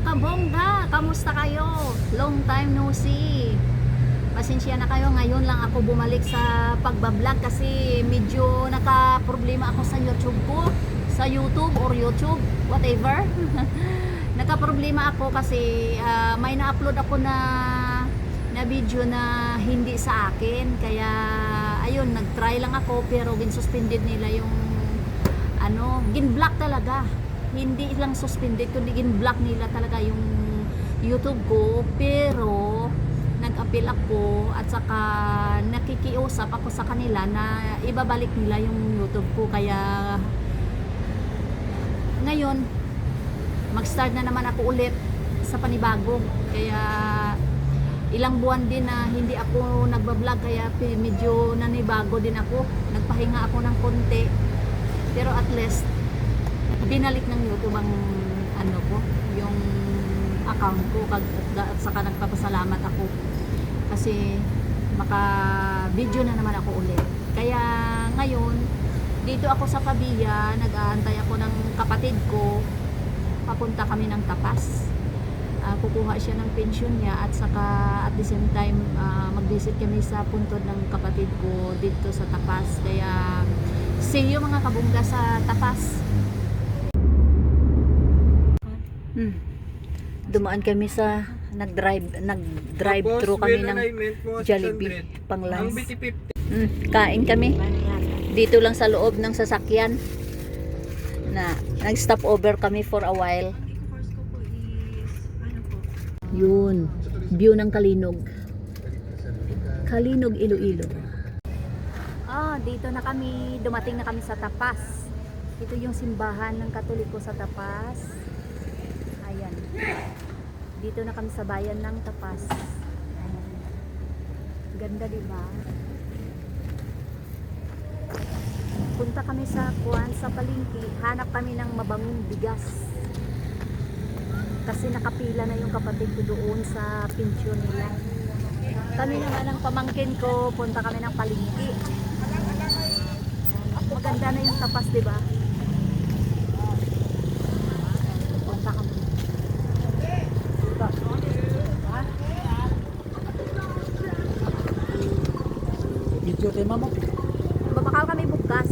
kabongga! Kamusta kayo? Long time no see. Pasensya na kayo, ngayon lang ako bumalik sa pagbablog kasi medyo naka-problema ako sa YouTube ko. Sa YouTube or YouTube, whatever. Naka-problema ako kasi may na-upload ako na video na hindi sa akin. Kaya ayun, nag-try lang ako pero gin-suspended nila yung gin-block talaga. Hindi lang suspended kundi gin-block nila talaga yung YouTube ko. Pero nag-appeal ako at saka nakikiusap ako sa kanila na ibabalik nila yung YouTube ko. Kaya ngayon mag-start na naman ako ulit sa panibago. Kaya ilang buwan din na hindi ako nagbablog, kaya medyo nanibago din ako. Nagpahinga ako ng konti. Pero at least binalik ng YouTube ang yung account ko, at saka nagpapasalamat ako kasi maka-video na naman ako ulit. Kaya ngayon dito ako sa Pabia, nag-aantay ako ng kapatid ko. Papunta kami ng Tapas. Kukuha siya ng pension niya at saka at the same time mag-visit kami sa puntod ng kapatid ko dito sa Tapas. Kaya see you mga kabungga sa Tapas. Dumaan kami sa nag-drive through kami ng Jollibee pang lunch. Kain kami dito lang sa loob ng sasakyan na nag-stop over kami for a while. Yun, view ng Kalinog, Iloilo. Dito na kami, dumating na kami sa Tapas. Ito yung simbahan ng Katoliko sa Tapas. Ayan. Dito na kami sa bayan ng Tapas. Ayan. Ganda, diba? Punta kami sa palengke, hanap kami ng mabangong bigas. Kasi nakapila na yung kapatid ko doon sa pensyon nila. Kami naman ang pamangkin ko, punta kami ng palengke. Maganda na yung Tapas, diba? Punta kami. Video kay mama. Babakal kami bukas.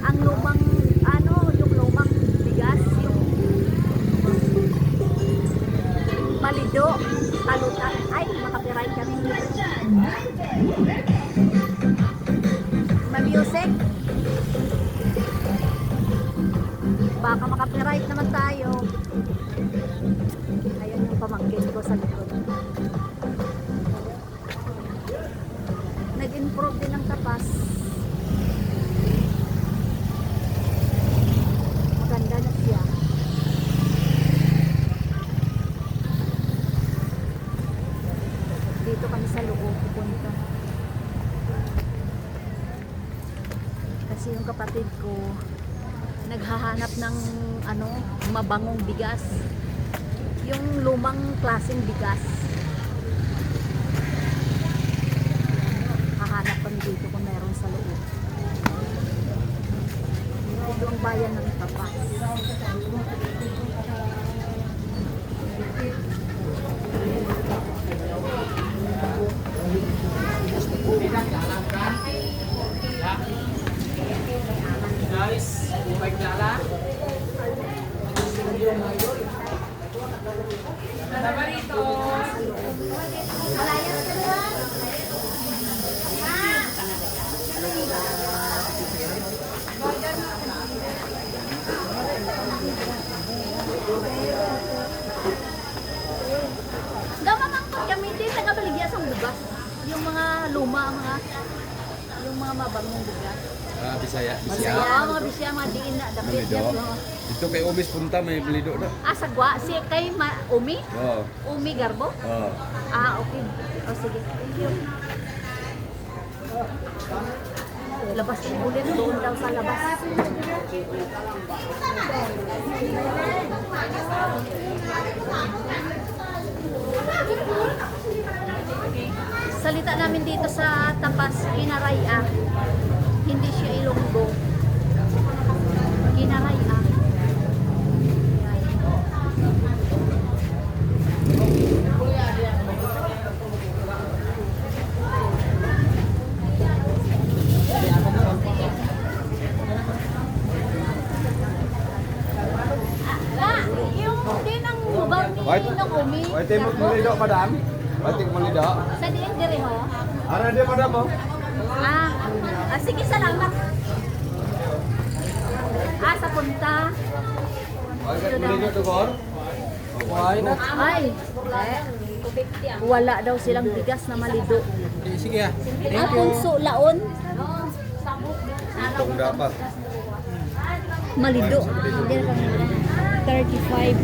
Ang lumang yung lumang bigas, yung palido, talutan. Ay, makapiright kami. Ma-music. Baka makapiright naman tayo. Ayan yung pamangkin ko sa likod. Nag-improve din ang Tapas. Maganda na siya. Dito kami sa loob pupunta. Kasi yung kapatid ko naghahanap ng mabangong bigas. Yung lumang klaseng bigas. Hahanap kami dito kung meron sa loob. Ito ang bayan ng Tapas. Guys, balik na Tama rito. Malayas ka na. Gamamangkot kami din nagabaligya sa bugas. Yung mga luma, yung mga mabangong bugas. Bisaya. Bisaya, mga Bisaya, mga diin na dapit yan. Ito kay Umis punta may balido na. Sagwa, si kay Umi? Oo. Umi Garbo? Oo. Okay. Sige. Thank you. Labas yung ulit doon daw sa labas. Salita namin dito sa Tapas, Kinaraya. Hindi siya Ilonggo. Kinaraya. Nung umi. White tayo mo lido, madam. White tayo mo lido. Sa diin dire ho. Ara dia, madam mo. Sige, salamat. Sa punta. White mo lido, tugor. Okay na. Ay, wala daw silang bigas na malido. Sige ah. Ang punso laon, Itong dapat. malido. 35.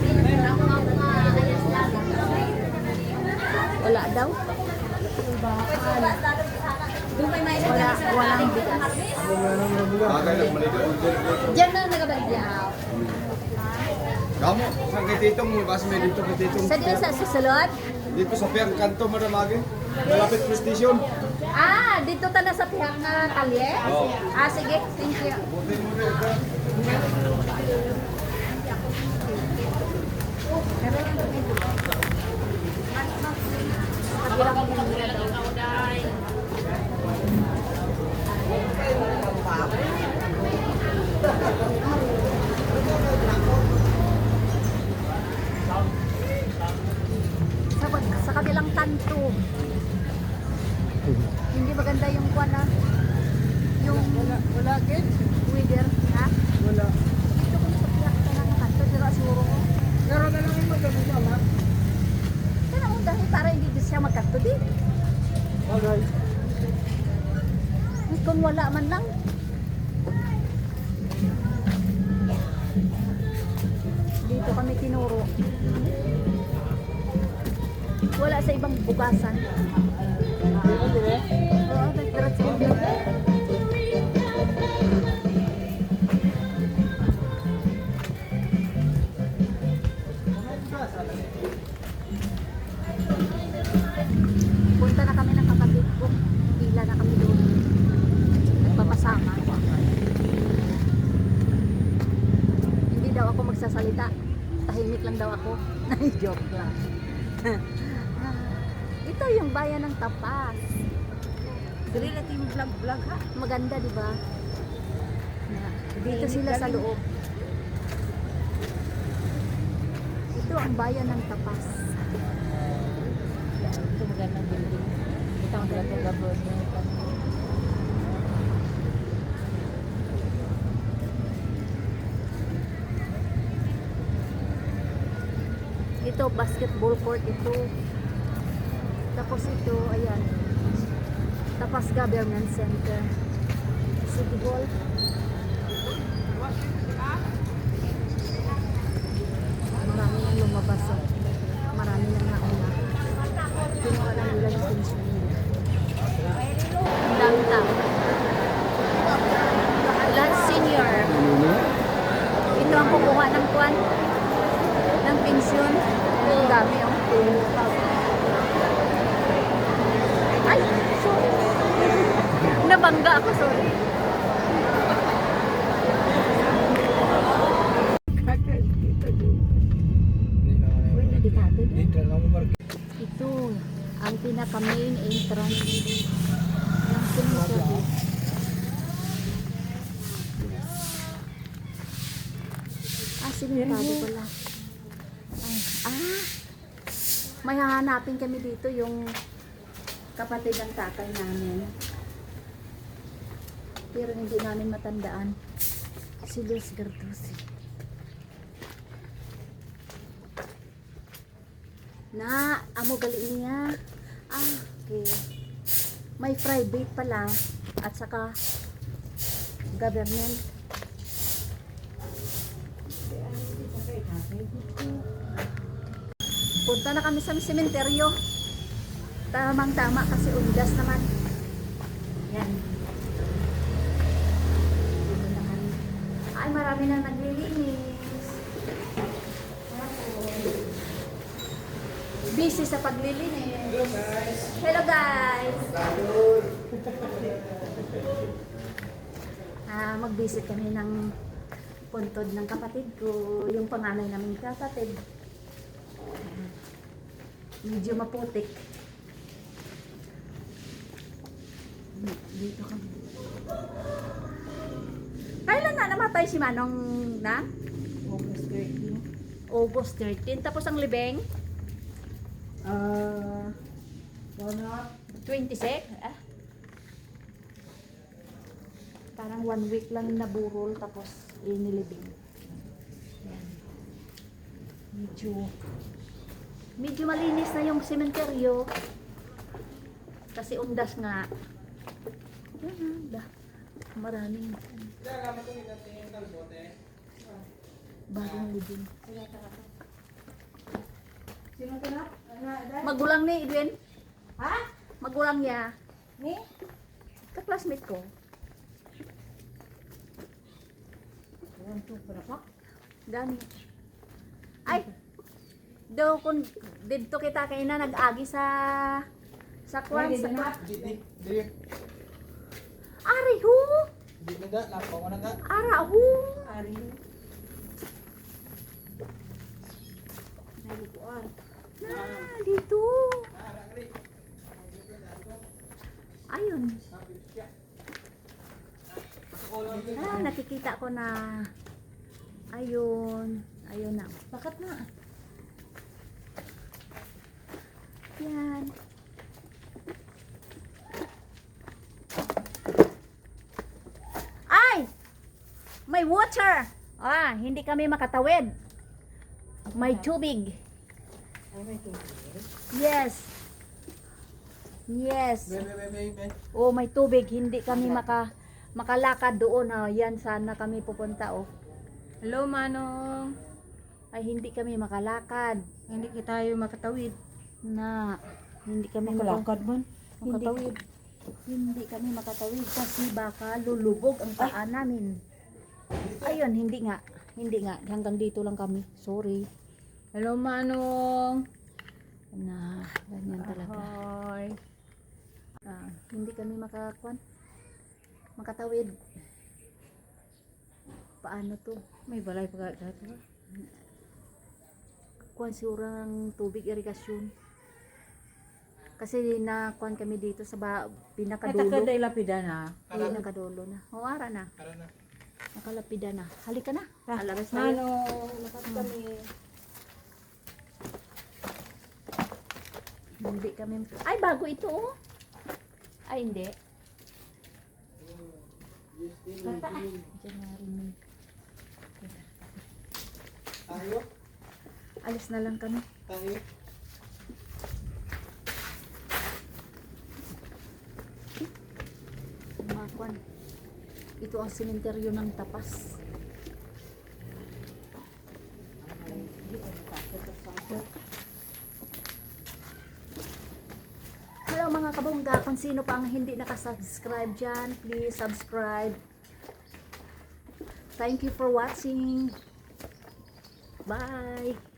Wala daw. Walang bigas. Bagay lang malido. Diyan na nagabagyaw. Kamu, sa kay titong, basta may dito kay titong. Sa diyan sa susulod? Dito sa Piang Kanto, madam Age. Malapit police station. Dito ta na sa pihak na kalye? Oo. Sige, thank you. Buti mo rin. Sa kabilang kanto. Hindi maganda yung kwan na. Yung wala kid? Weather, ha? Wala. Dito ko sa pihak ka ng kanto, dito siguro ko. Pero na lang yung magkakasama. Kaya mo dahil para hindi siya magkanto di. Okay. Kung wala man lang. Dito kami tinuro. Wala sa ibang bukasan. Oo, nagdiretso kami. Punta na kami ng kapatid ko. Pila na kami doon. Nagpapasama. Hindi daw ako magsasalita. Tahimik lang daw ako. Joke lang. Ito yung bayan ng Tapas. Relative vlog ha. Maganda, di ba? Dito sila sa loob. Ito ang bayan ng Tapas. Ito magandang building. Ito ang gabon. Ito, basketball court ito. Tapos ito, ayan. Tapas Government Center. City Hall. Marami nang lumabas. Oh. Marami nang nauna. Kinuha lang nila yung pension nila. Ang dami tao. Lahat senior. Ito ang kukuha ng kwan. Ng pensyon. Ang dami oh. Ay, sorry. Nabangga ako, sorry. Uy, delikado din. Ito, ang pinaka-main entrance ng cemetery. Cemetery pala. May hahanapin kami dito yung kapatid ng tatay namin. Pero hindi namin matandaan. Si Luis Gardusi. Na, amo gali niya. Okay. May private pala at saka government. Punta na kami sa sementeryo. Tamang-tama kasi undas naman. Yan. Ay, marami nang naglilinis. Busy sa paglilinis. Hello guys. Hello guys. Mag-visit kami ng puntod ng kapatid ko. Yung panganay naming kapatid. Medyo maputik. Dito kami. Kailan na namatay si Manong na? August 13. August 13. Tapos ang libeng? Wala. 26? Ah. Parang 1 week lang naburol tapos inilibing. Yan. Medyo malinis na yung sementeryo. Kasi undas nga. Yan na. Maraming bagong libing. Sino ka na? Magulang ni Edwin. Ha? Magulang niya. Ni? Ka-classmate ko. Ayan to, para pa. Gani. Ay, do kung dito kita kay na nag-agi sa kwan Ay, sa dito na. Di. Ari ho. Di na ga, napa ko na ga. Ara ho. Ari. Na dito. Ayun. Nakikita ko na. Ayun. Ayun na. Bakit na? Yan. Ay! May water! Ah, hindi kami makatawid. May tubig. Ay, may tubig. Yes. Yes. Be. Oh, may tubig. Hindi kami makalakad doon. Oh, yan sana kami pupunta. Oh. Hello, Manong. Ay, hindi kami makalakad. Hindi kita tayo makatawid. Na, hindi kami Makalakad man. Makatawid. Hindi kami makatawid kasi baka lulubog ang paa namin. Ayun, hindi nga. Hindi nga. Hanggang dito lang kami. Sorry. Hello, Manong. Na, ganyan talaga. Hi. Hindi kami makatawid. Paano to? May balay pa dito. Kuan siguro ng tubig irigasyon. Kasi nakuan kami dito sa Ay, pinakadulo. taka day lapida na. Pinakadulo na. Huwara na. Tara na. Nakalapida na. Halika na. Ah, Alabas tayo. Manong, lakas kami. Hindi kami. Ay, bago ito oh. Ay, hindi. January, May. Tayo. Alis na lang kami. Tayo. Makuan. Ito ang sementeryo ng Tapas. Hello mga kabongga, kung sino pa ang hindi nakasubscribe dyan, please subscribe. Thank you for watching. Bye!